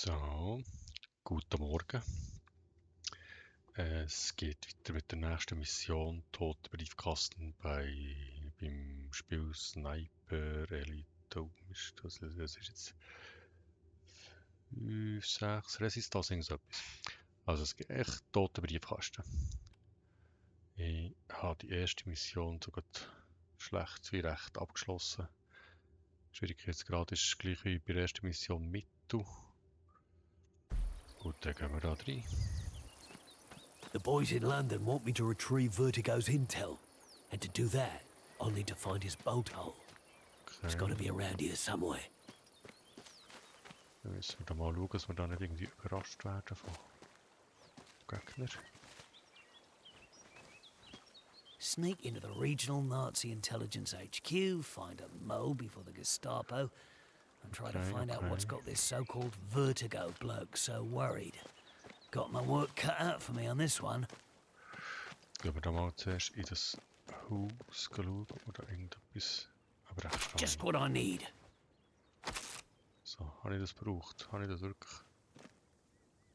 So, guten Morgen. Es geht weiter mit der nächsten Mission, Toter Briefkasten beim Spiel Sniper Elite. Das ist jetzt 5, 6, Resistance, irgend so etwas. Also es gibt echt tote Briefkasten. Ich habe die erste Mission sogar schlecht wie recht abgeschlossen. Schwierigkeitsgrad ist gleich wie bei der ersten Mission Mittel. Gut, dann gehen wir da rein. The boys in London want me to retrieve Vertigo's intel. And to do that, I'll need to find his bolt hole. It's got to be around here somewhere. Dann müssen wir da mal schauen, dass wir da nicht irgendwie überrascht werden von Gegnern. Sneak into the regional Nazi intelligence HQ, find a Mo before the Gestapo, and try to find out what's got this so-called Vertigo bloke so worried. Got my work cut out for me on this one. Gehen wir da mal zuerst in das Haus schauen, ob wir da irgendetwas abbrechen. Just what I need. So, habe ich das gebraucht? Habe ich das wirklich?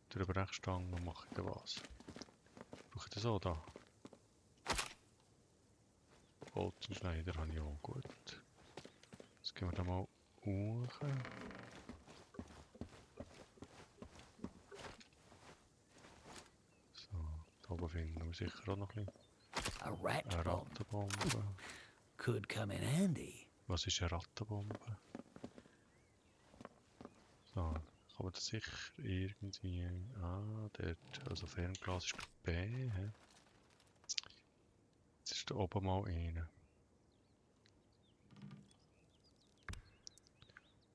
Durch die Brechstange mache ich da was? Brauche ich das auch da? Bolzenschneider habe ich auch, gut. Jetzt gehen wir da mal hoch. So, da oben finden wir sicher auch noch ein bisschen. A rat Eine bomb. Rattenbombe. Could come in handy. Was ist eine Rattenbombe? So, kann man das sicher irgendwie... Ah, dort, also Fernglas ist B. He? Jetzt ist da oben mal einer.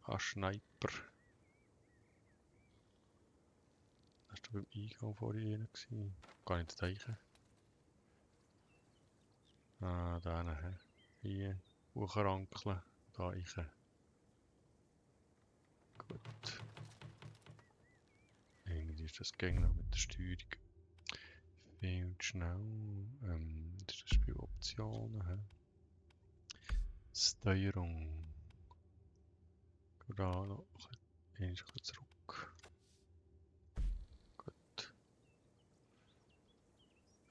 Ein Sniper. Hast du beim Eingang vorhin gesehen? Gar nicht reichen. Ah, da hinten. Hier, hochrankeln, da rein. Gut. Irgendwie ist das Gang noch mit der Steuerung viel zu schnell. Das ist das Spiel Optionen. Steuerung. Da noch ein bisschen zurück. Gut.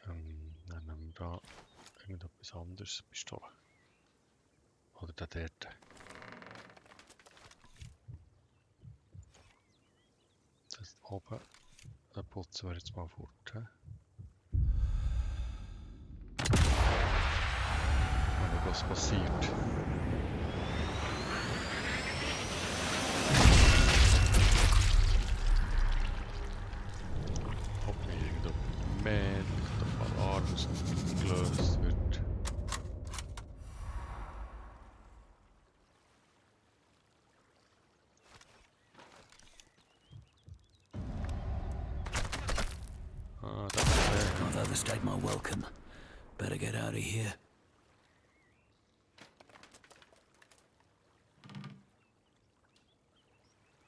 Dann nehmen wir da irgendetwas anderes. Pistole. Oder der dort. Das oben. Da putzen wir jetzt mal fort. He? Wenn was passiert. Ob mir irgendein merkt, der Alarm ausgelöst wird. Ah, da ist der. I've overstayed my welcome. Better get out of here.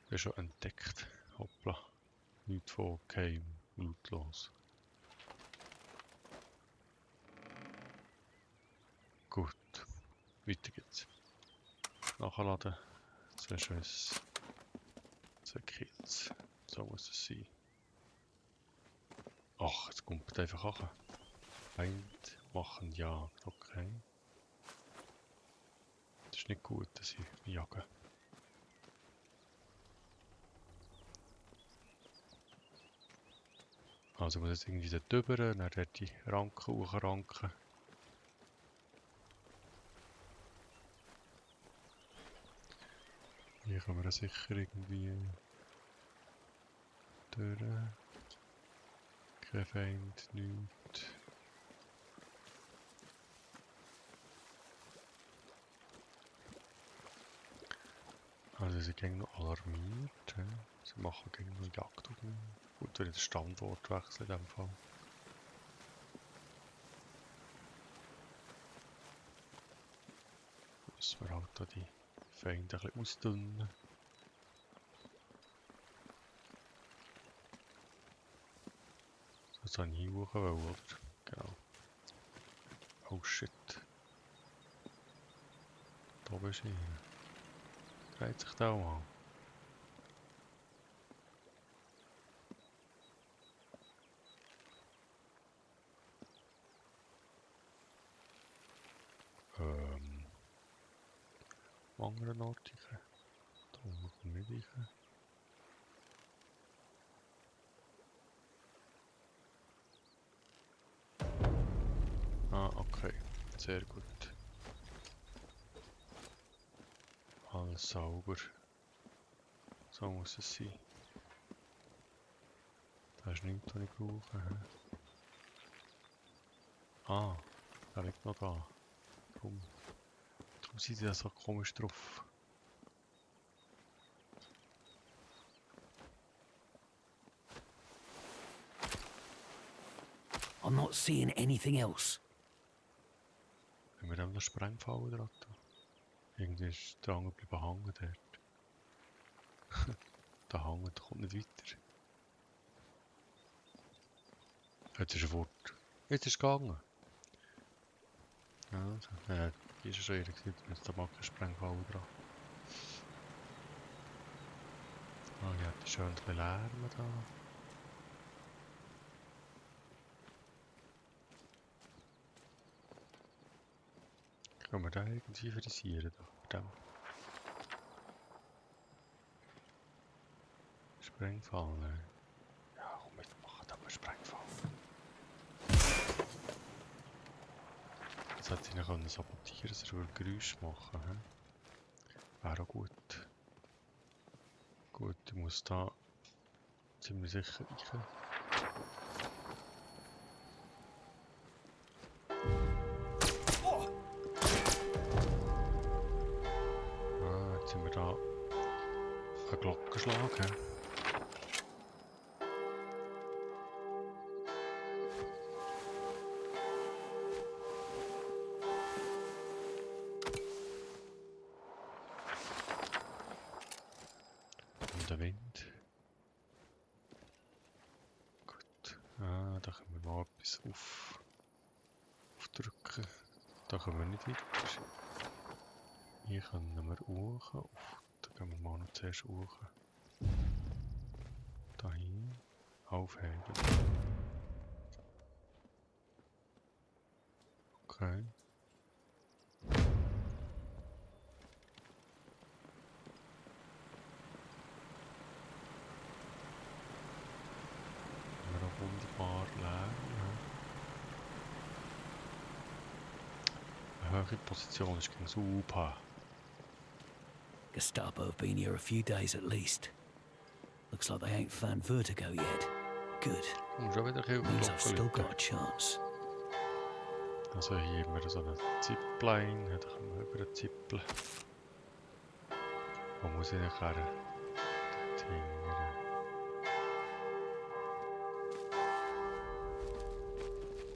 Der ist schon entdeckt. Hoppla. Nichts von keinem lautlos. Gut. Weiter geht's. Nachladen. 2 Schüsse. 2 Kills. So muss es sein. Ach, jetzt kommt einfach an. Feind machen Jagd. Okay. Das ist nicht gut, dass ich jage. Also ich muss jetzt irgendwie dort drüber, dann dort die Ranken hochranken. Hier können wir sicher irgendwie durch. Kein Feind, nichts. Also sie gehen noch alarmiert. He? Sie machen gegen noch Jagd auf mich. Gut, wenn ich den Standort wechsle in dem Fall. Müssen wir halt da die Feinde ein bisschen ausdünnen. So habe ich hoch wollen, oder? Genau. Oh shit. Da bist du. Dreht sich da mal. am anderen Ort rein. Da oben komme ich nicht rein. Ah, okay. Sehr gut. Alles sauber. So muss es sein. Da ist nichts, was ich brauche. Ah, der liegt noch da. Darum sind die da so komisch drauf. I'm not seeing anything else. Wenn wir dann noch Sprengfallen dran tun. Irgendwie ist der Ange bleiben hängen dort. Der hängt, der kommt nicht weiter. Jetzt ist er fort. Jetzt ist er gegangen. Ja, die ist ja schon ehrlich gesagt mit der Backensprengfallen dran. Ah, ja, die schön ein bisschen Lärm da. Können wir da irgendwie frisieren? Da, bei dem Sprengfall, ne? Ja, komm, wir machen da mal Sprengfall. Jetzt hätte ich ihn sabotieren können, dass er Geräusch machen würde. Wäre auch gut. Gut, ich muss da ziemlich sicher rein. Ah, jetzt sind wir da eine Glockenschlag. Und der Wind. Gut. Ah, da können wir mal etwas aufdrücken. Da können wir nicht weiter. Hier können wir hoch. Da gehen wir mal noch zuerst hoch. Dahin. Aufheben. Okay. Wir haben wunderbar leer. Ja. Eine hohe Position ist gegen super. Gestapo have been here a few days at least. Looks like they ain't found Vertigo yet. Good. Muss auch wieder ein Means I've bisschen still Glocke got a chance. Also hier haben wir so eine Zipline. Da können wir über eine Zippel. Wo muss ich nachher? Dort hingern.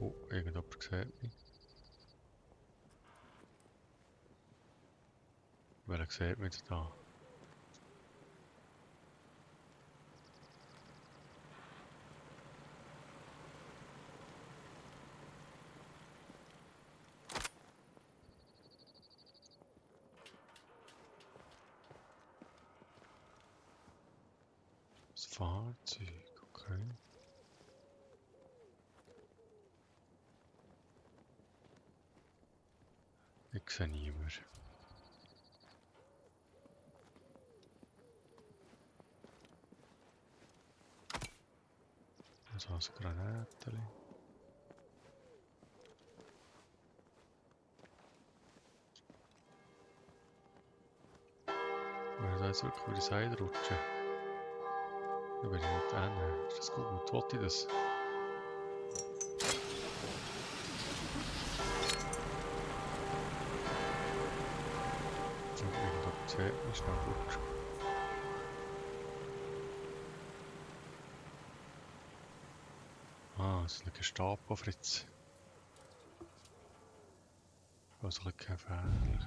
Oh, irgendjemand sieht mich. Wer sieht mich jetzt da? Das Fahrzeug, okay. Ich sehe niemanden. Also ein Granateli. Wenn ich da jetzt wirklich über die Seite rutsche, dann bin ich nicht hin. Ist das gut? Wollte ich das? Irgendjemand sieht mich schnell rutschen. Ah, es ist ein Gestapo, Fritz. Also ein bisschen gefährlich.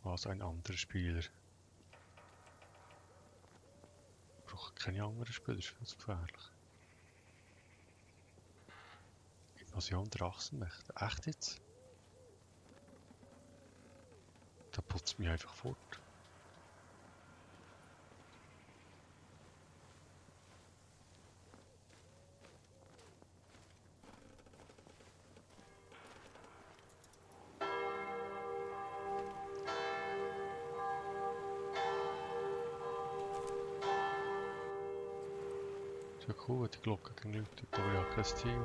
Was ein anderer Spieler. Ich brauche keine anderen Spieler, das ist viel zu gefährlich. Invasion der Achsenmächte. Echt jetzt? Der putzt mich einfach fort. ja cool, die Glocke geläutet, aber ja kein Ziel.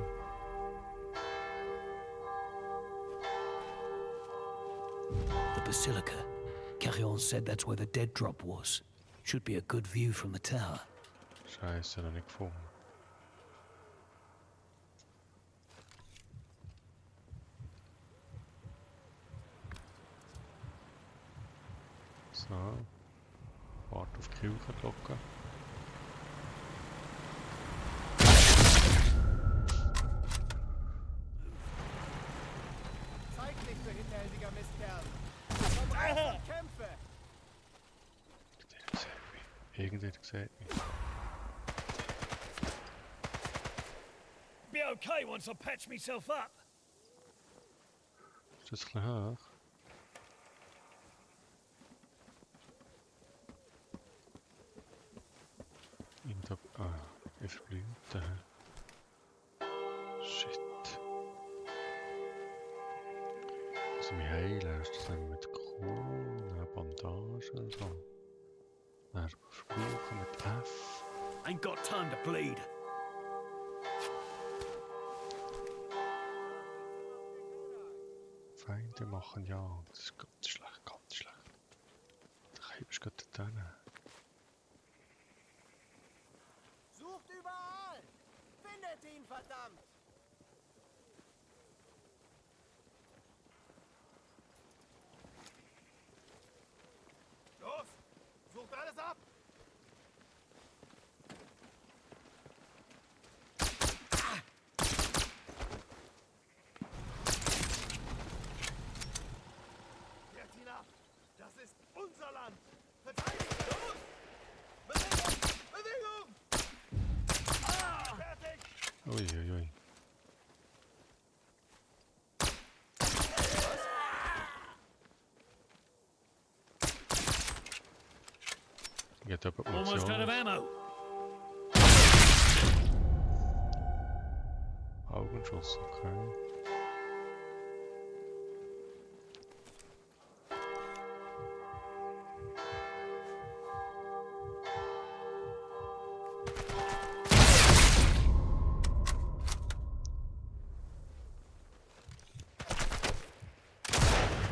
The Basilica. Carrion said that's where the dead drop was. Should be a good view from the tower. Scheiße, noch nicht gefunden. So. Warte auf die Kirchenglocke. Zeig dich, du hinterhältiger Mistkerl! Komm raus und kämpfe! Irgendjemand sieht mich. Be okay once I patch myself up. Ist das ein bisschen hoch? Ich verblühte. Shit. Also mich heilen, ist das dann mit Kuh, eine Bandage oder so? Dann verblühen mit F. Ain't got time to bleed. Feinde machen ja, das ist ganz schlecht, ganz schlecht. Da kommst du gerade dorthin. Sucht überall! Findet ihn, verdammt! Los! Sucht alles ab! Wehrt ihn ab! Das ist unser Land! Verteidigt! Los! Bewegung! Bewegung! Fertig! Uiuiui. Geht jemand Almost out of Munition? ammo. Augenschuss, okay.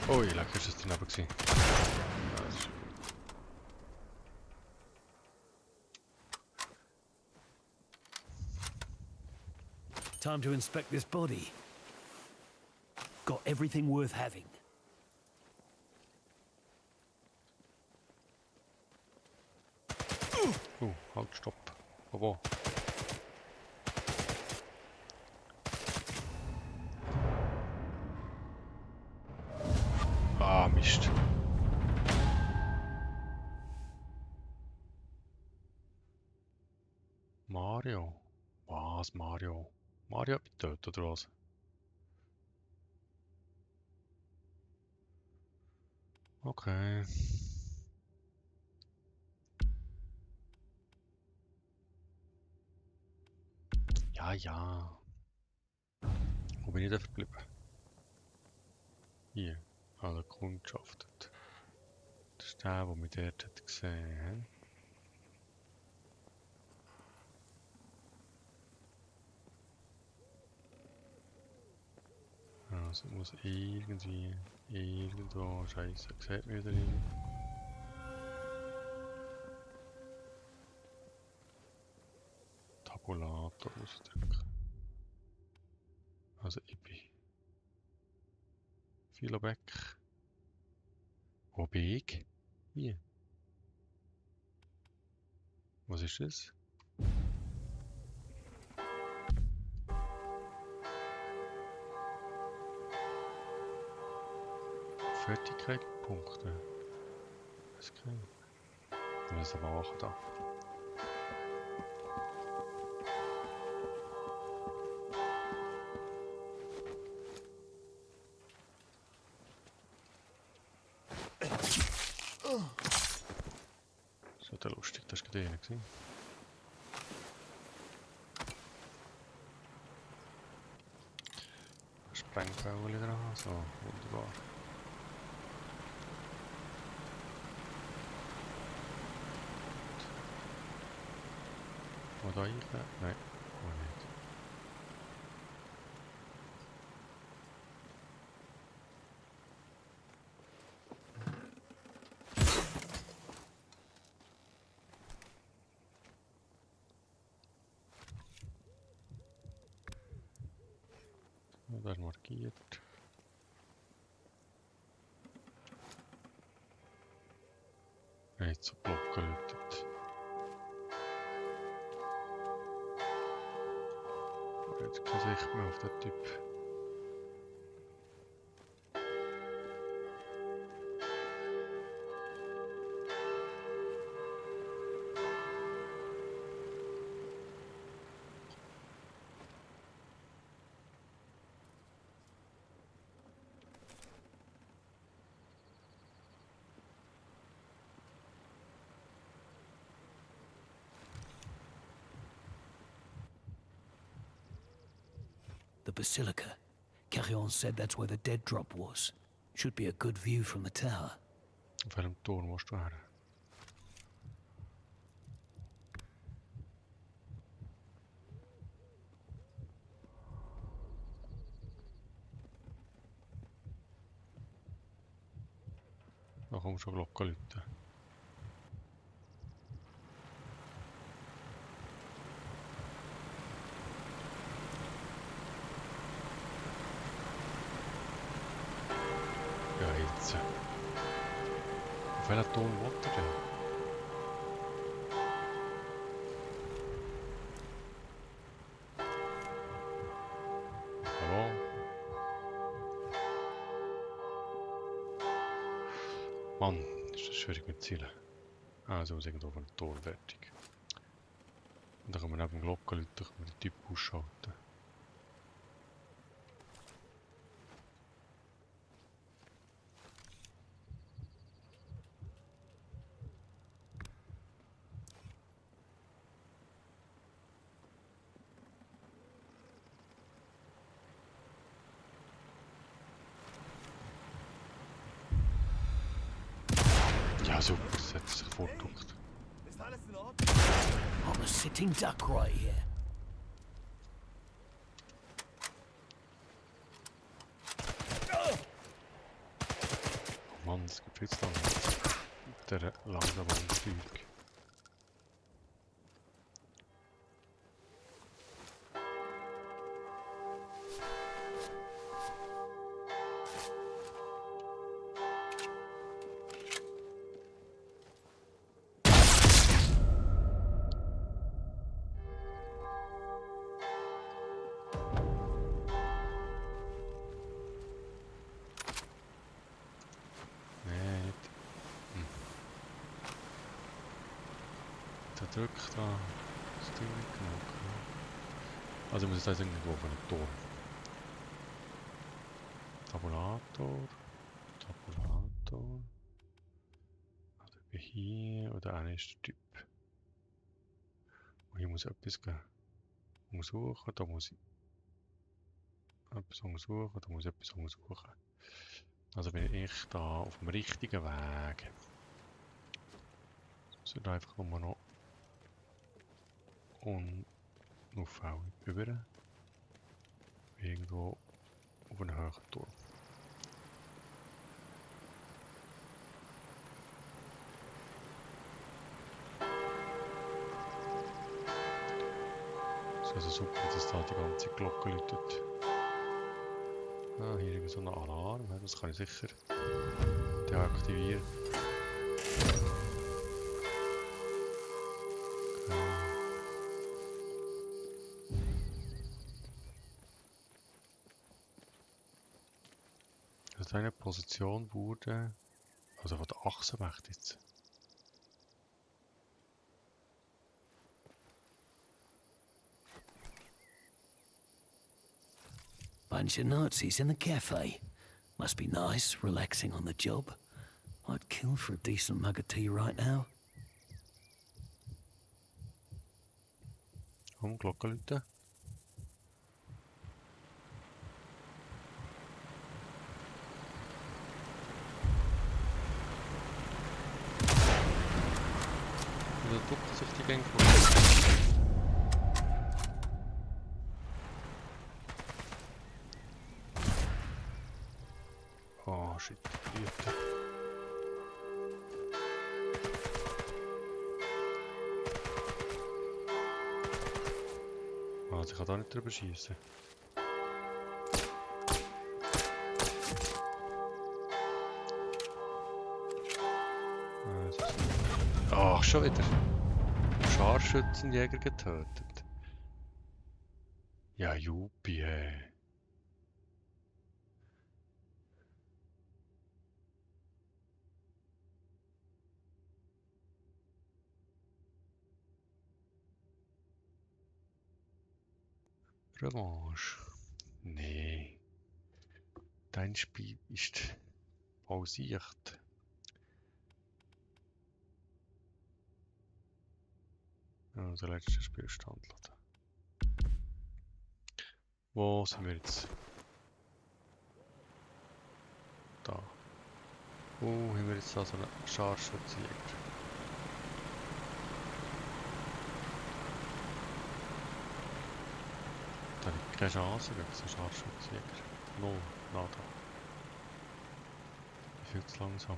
Ui, lecker ist das daneben gewesen. Ja, das ist gut. Time to inspect this body. Got everything worth having. Halt, stopp. Wo? Ah, Mist. Mario. Was, Mario? Mario hat mich getötet, oder was? Okay. Ja, ja. Wo bin ich denn verblieben? Hier. Ah, der Kundschaftet. Das ist der, der mich dort hat gesehen. Also muss irgendwie, irgendwo, scheiße, sieht mich wieder nicht. Tabulator ausdrücken. Also ich bin Philobeck. Wo bin ich? Hier. Was ist das? Fertigkeitspunkte. Das kann ich. Ich muss aber machen da. Das wird ja lustig, das war gerade einer gewesen. Sprengfäule dran, so, wunderbar. wir da rein? Nein, auch nicht. Da markiert. Nicht so Glocke läutet. Jetzt kein Sicht mehr auf den Typ. The Basilica. Carillon said that's where the dead drop was. Should be a good view from the tower. Auf welchem Turm musst du her? Da kommt schon Glocke läuten. Ja, jetzt. Auf welchen Ton will er denn? Hallo? Mann, ist das schwierig mit Zielen. Also muss irgendwo von der Tor fertig. Und dann können wir neben dem Glockenläuten den Typ ausschalten. Ja, super, das hat sich vorgedruckt. Ist alles in Ordnung? I'm a sitting duck right here. Oh Mann, das gibt viel zu lange. Mit dieser langsamen Zeug. Nicht. Der drückt da. Das Ding nicht genug. Also muss jetzt irgendwo auf einen Turm. Tabulator. Tabulator. Also hier oder einer ist der Typ. Und hier muss ich etwas untersuchen. Da muss ich etwas untersuchen. Da muss ich etwas untersuchen. Also bin ich da auf dem richtigen Weg. Es wird einfach nur noch unauffällig über. Irgendwo auf einen höheren Turm. Es ist also super, dass da die ganze Glocke läutet. Ah, hier ist so ein Alarm, das kann ich sicher deaktivieren. Also eine Position wurde, also von der Achse weg jetzt. Bunch of Nazis in the cafe. Must be nice, relaxing on the job. I'd kill for a decent mug of tea right now. Komm, Glocke läuten. Und dann ducken sich die Gänge vor. shit, Blüte. Also ich kann da nicht drüber schießen. Ach, schon wieder. Scharfschützenjäger getötet. Ja, Juppie, hey. Revanche. Nee. Dein Spiel ist pausiert. Also letzter Spielstand. Wo sind wir jetzt? Da. Haben wir jetzt da so einen Scharfschützenjäger. Da habe ich keine Chance gegen so einen Scharfschützenjäger. Null, nada. Viel zu langsam.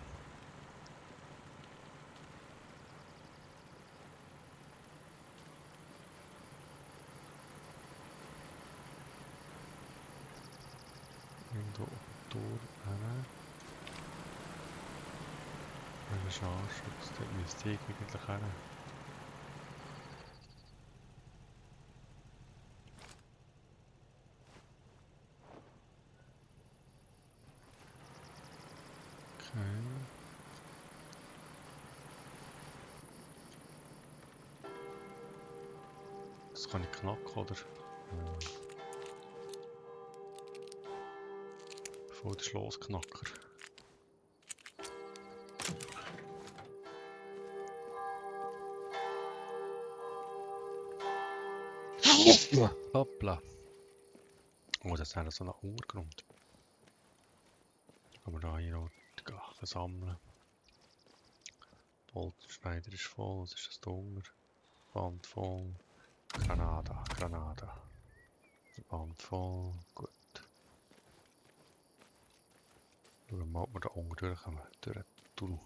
Irgendwo durch. Eine Scharfschütze, dort müsste ich eigentlich hin. Okay. Das kann ich knacken, oder? Voll der Schlossknacker. Hoppla. Oh, das ist so ein Untergrund. Aber da hier noch die Gachen sammeln. Der Holzschneider ist voll, was ist das da unten? Band voll. Granada, Granada. Band voll, gut. Schauen wir mal, ob wir da unten durchkommen. Durch den Tunnel.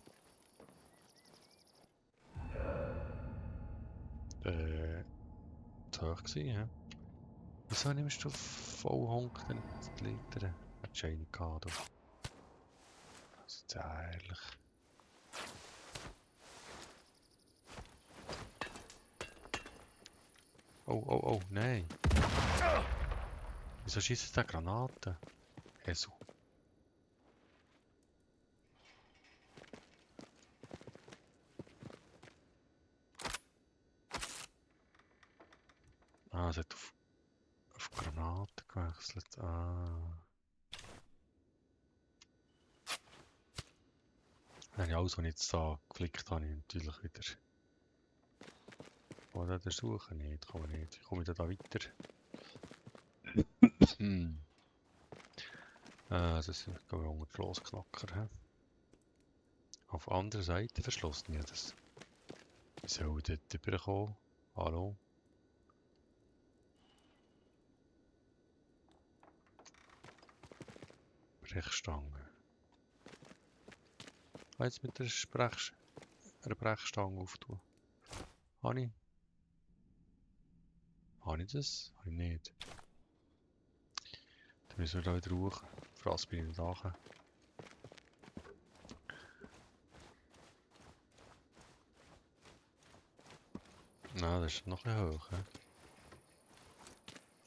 Zu hoch gewesen, ja? Wieso nimmst du voll Honk denn die Leiter? Hat schon eine gehabt, du. Das ist ja ehrlich. Oh, oh, oh, nein. Wieso schießt der Granaten? Esu. Ah, es hat auf Granaten gewechselt. Ah. Dann alles, was ich jetzt da geflickt habe, ich natürlich wieder. Oder der Suche nicht, kann man nicht. Wie komme ich da weiter? Das ist glaube ich unter die Schlossknacker. He? Auf der anderen Seite verschlossen ja das. Wie soll ich dort rüberkommen? Hallo? Brechstange. Jetzt mit der Brechstange auftun. Habe ich? Habe ich das? Habe ich nicht. Dann müssen wir da wieder hoch. Frass bin ich nicht nachher. Nein, das ist noch ein bisschen hoch. He?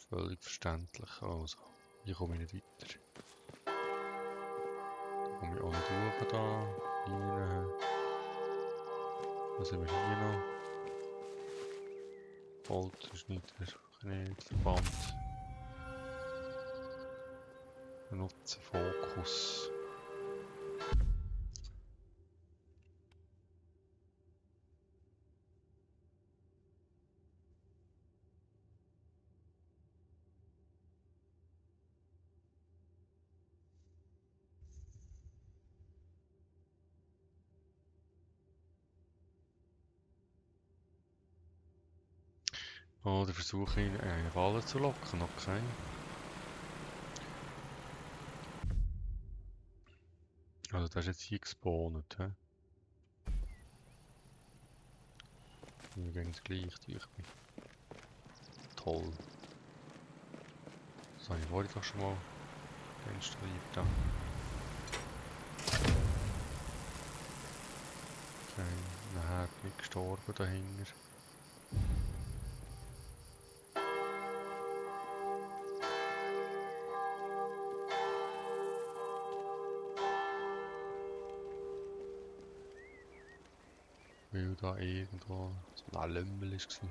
Völlig verständlich. Also, hier komme ich nicht weiter. Da komme ich auch nicht hoch da. Hier. Was haben wir hier noch? Bolzenschneider. Nicht. Verband. Benutze Fokus. Oder versuche ich eine Falle zu locken, okay. Also das ist jetzt hier gespawnt, hä? Wir gehen das gleich durch. Toll. Das habe ich vorhin doch schon mal installiert. Da. Okay, nachher bin ich gestorben dahinter. Weil da irgendwo so ein Lümmel war.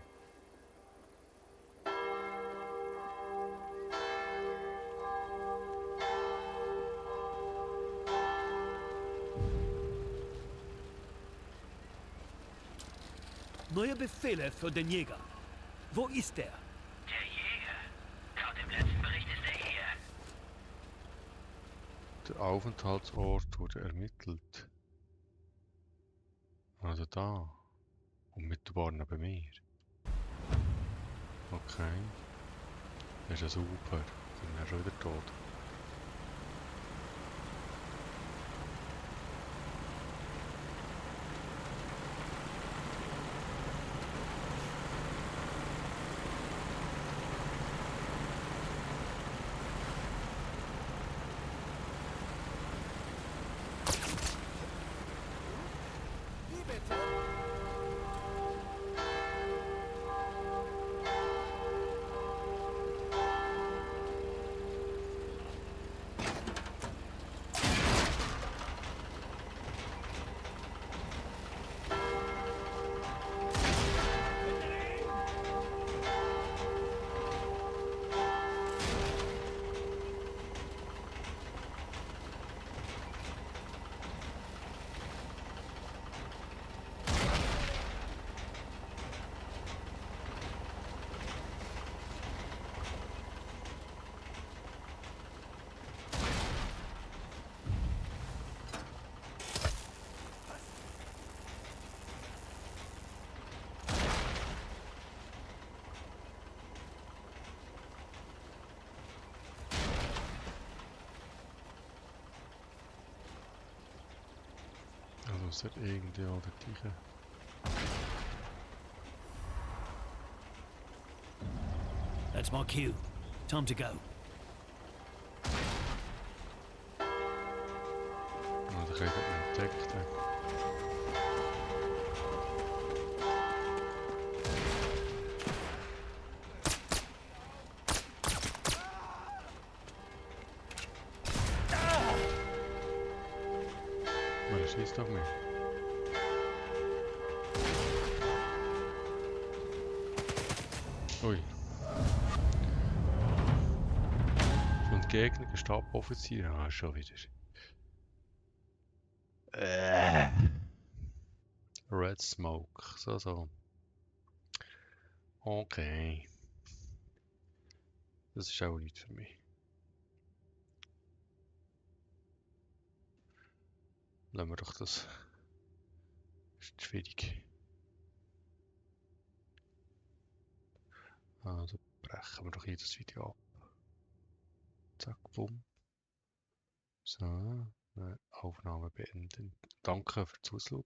Neue Befehle für den Jäger. Wo ist er? Der Jäger? Laut dem letzten Bericht ist er hier. Der Aufenthaltsort wurde ermittelt. Also da. Unmittelbar neben mir. Okay. Das ist ja super. Ich bin ja schon wieder tot. Wie bitte? Also es hat irgendwie all der gleiche. That's my cue. Time to go. Also ich habe ihn entdeckt. Er schießt auf mich. Ui. Von Gegner Staboffizier. Ah, schon wieder. Red Smoke. So. Okay. Das ist auch nicht für mich. Lassen wir doch das. Das ist schwierig. Also brechen wir doch hier das Video ab. Zack, bumm. So, Aufnahme beenden. Danke fürs Zuschauen.